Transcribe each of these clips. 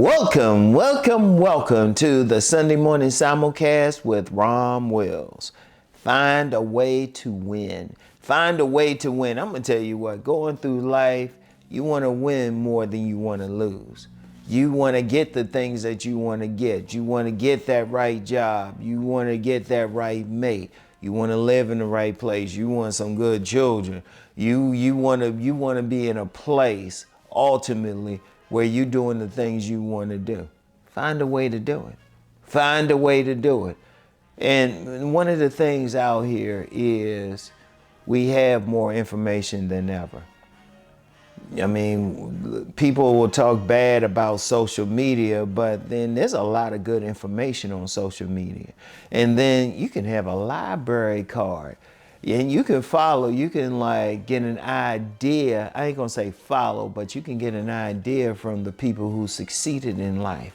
Welcome to the Sunday morning simulcast with RomWills. Find a way to win. Find a way to win. I'm going to tell you what, going through life, you want to win more than you want to lose. You want to get the things that you want to get. You want to get that right job. You want to get that right mate. You want to live in the right place. You want some good children. You want to be in a place ultimately where you're doing the things you want to do. Find a way to do it. Find a way to do it. And one of the things out here is we have more information than ever. I mean, people will talk bad about social media, but then there's a lot of good information on social media. And then you can have a library card. And you can follow, you can like get an idea. I ain't gonna say follow, but you can get an idea from the people who succeeded in life.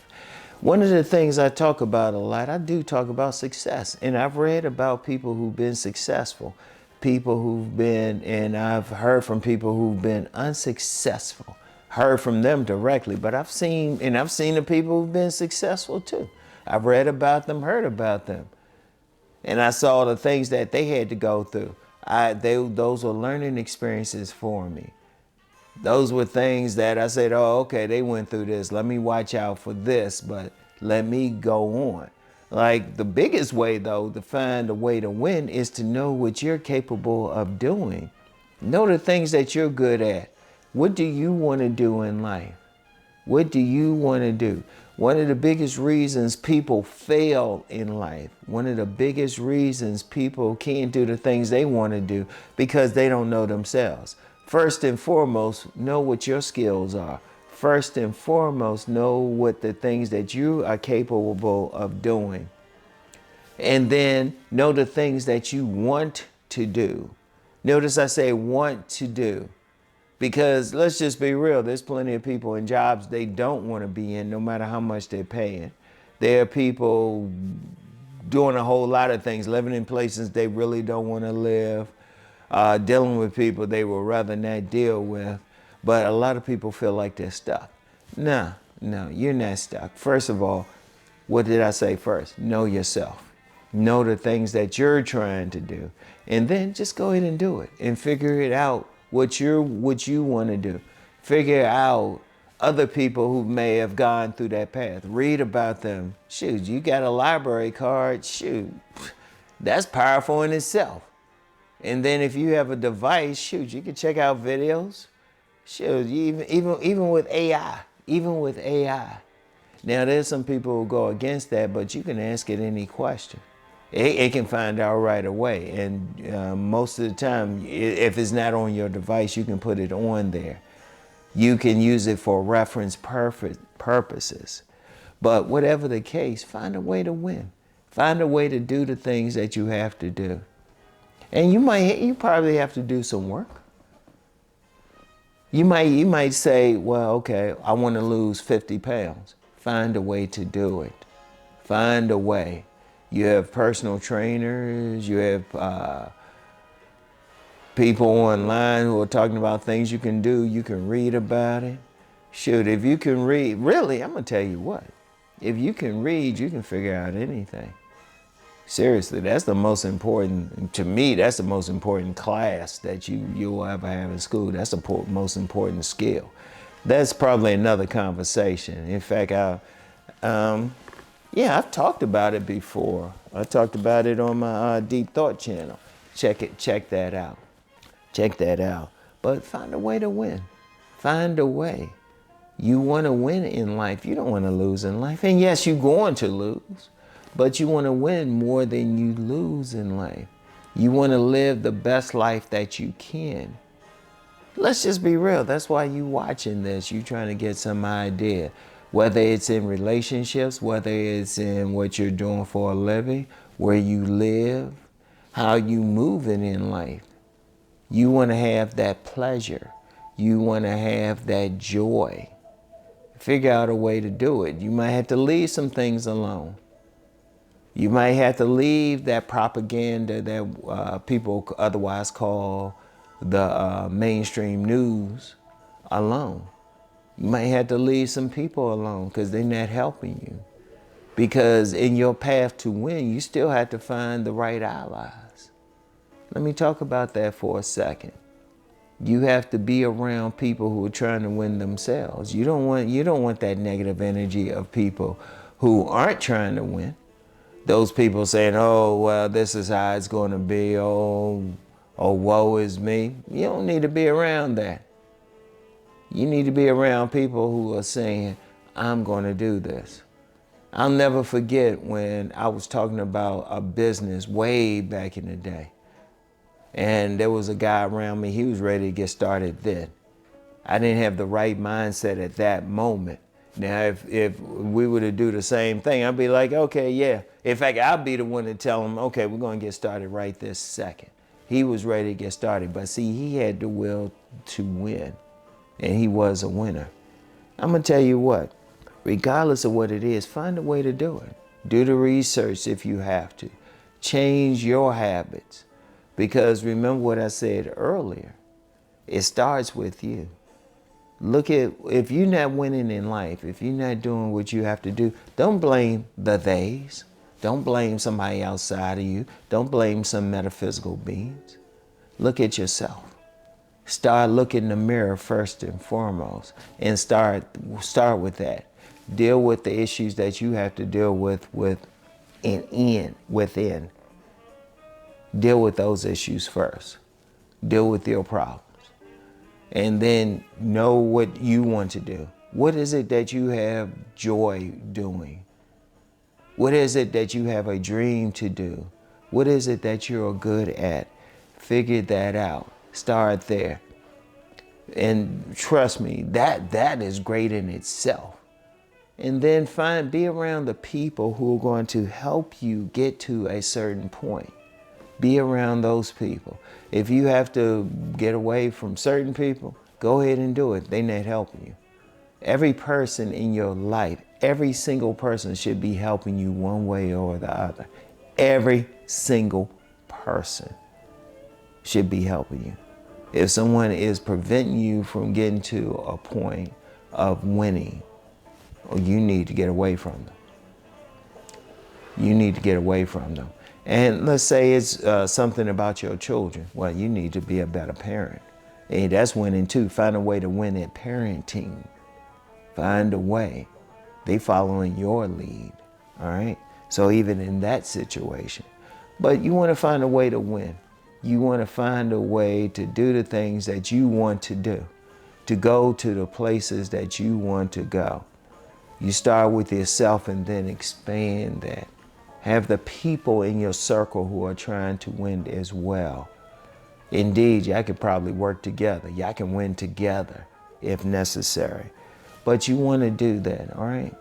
One of the things I talk about a lot, I do talk about success. And I've read about people who've been successful, people who've been, and I've heard from people who've been unsuccessful. Heard from them directly, but I've seen the people who've been successful too. I've read about them, heard about them. And I saw the things that they had to go through. Those were learning experiences for me. Those were things that I said, oh, okay, they went through this. Let me watch out for this, but let me go on. Like the biggest way, though, to find a way to win is to know what you're capable of doing. Know the things that you're good at. What do you want to do in life? What do you want to do? One of the biggest reasons people fail in life, one of the biggest reasons people can't do the things they want to do because they don't know themselves. First and foremost, know what your skills are. First and foremost, know what the things that you are capable of doing. And then know the things that you want to do. Notice I say want to do. Because let's just be real, there's plenty of people in jobs they don't want to be in, no matter how much they're paying. There are people doing a whole lot of things, living in places they really don't want to live, dealing with people they would rather not deal with. But a lot of people feel like they're stuck. No, you're not stuck. First of all, what did I say first? Know yourself. Know the things that you're trying to do. And then just go ahead and do it and figure it out. What you want to do. Figure out other people who may have gone through that path. Read about them. Shoot, you got a library card. Shoot, that's powerful in itself. And then if you have a device, shoot, you can check out videos. Shoot, even with AI. Even with AI. Now, there's some people who go against that, but you can ask it any question. It can find out right away. And most of the time, if it's not on your device, you can put it on there. You can use it for reference purposes. But whatever the case, find a way to win. Find a way to do the things that you have to do. And you probably have to do some work. You might say, well, okay, I want to lose 50 pounds. Find a way to do it. Find a way. You have personal trainers, you have people online who are talking about things you can do. You can read about it. Shoot, if you can read, really, I'm going to tell you what. If you can read, you can figure out anything. Seriously, that's the most important, to me, that's the most important class that you will ever have in school. That's the most important skill. That's probably another conversation. In fact, I've talked about it before. I talked about it on my Deep Thought channel. Check that out. Check that out. But find a way to win. Find a way. You want to win in life. You don't want to lose in life. And yes, you're going to lose, but you want to win more than you lose in life. You want to live the best life that you can. Let's just be real. That's why you watching this. You trying to get some idea. Whether it's in relationships, whether it's in what you're doing for a living, where you live, how you moving in life. You want to have that pleasure. You want to have that joy. Figure out a way to do it. You might have to leave some things alone. You might have to leave that propaganda that people otherwise call the mainstream news alone. You might have to leave some people alone because they're not helping you. Because in your path to win, you still have to find the right allies. Let me talk about that for a second. You have to be around people who are trying to win themselves. You don't want that negative energy of people who aren't trying to win. Those people saying, oh, well, this is how it's going to be. Oh, woe is me. You don't need to be around that. You need to be around people who are saying, I'm going to do this. I'll never forget when I was talking about a business way back in the day. And there was a guy around me, he was ready to get started then. I didn't have the right mindset at that moment. Now, if we were to do the same thing, I'd be like, okay, yeah. In fact, I'd be the one to tell him, okay, we're going to get started right this second. He was ready to get started. But see, he had the will to win. And he was a winner. I'm going to tell you what, regardless of what it is, find a way to do it. Do the research if you have to. Change your habits. Because remember what I said earlier, it starts with you. Look at, if you're not winning in life, if you're not doing what you have to do, don't blame the theys. Don't blame somebody outside of you. Don't blame some metaphysical beings. Look at yourself. Start looking in the mirror first and foremost, and start with that. Deal with the issues that you have to deal with within. Deal with those issues first. Deal with your problems. And then know what you want to do. What is it that you have joy doing? What is it that you have a dream to do? What is it that you're good at? Figure that out. Start there. And trust me, that is great in itself. And then be around the people who are going to help you get to a certain point. Be around those people. If you have to get away from certain people, go ahead and do it. They're not helping you. Every person in your life, every single person should be helping you one way or the other. Every single person should be helping you. If someone is preventing you from getting to a point of winning, you need to get away from them. You need to get away from them. And let's say it's something about your children. Well, you need to be a better parent. And that's winning too. Find a way to win at parenting. Find a way. They following your lead. All right. So even in that situation, but you want to find a way to win. You want to find a way to do the things that you want to do, to go to the places that you want to go. You start with yourself and then expand that. Have the people in your circle who are trying to win as well. Indeed, y'all could probably work together. Y'all can win together if necessary. But you want to do that, all right?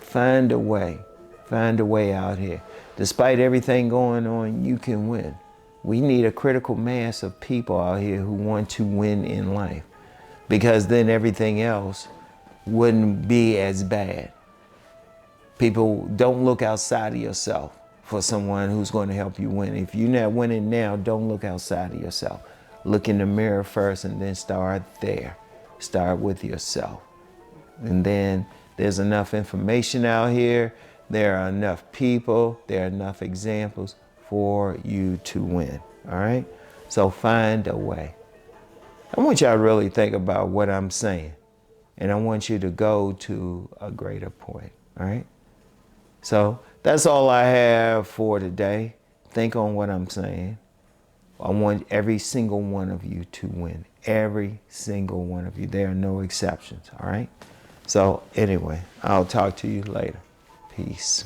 Find a way. Find a way out here. Despite everything going on, you can win. We need a critical mass of people out here who want to win in life, because then everything else wouldn't be as bad. People, don't look outside of yourself for someone who's going to help you win. If you're not winning now, don't look outside of yourself. Look in the mirror first and then start there. Start with yourself. And then there's enough information out here. There are enough people. There are enough examples for you to win. All right? So find a way. I want y'all to really think about what I'm saying. And I want you to go to a greater point. All right? So that's all I have for today. Think on what I'm saying. I want every single one of you to win. Every single one of you. There are no exceptions. All right? So anyway, I'll talk to you later. Peace.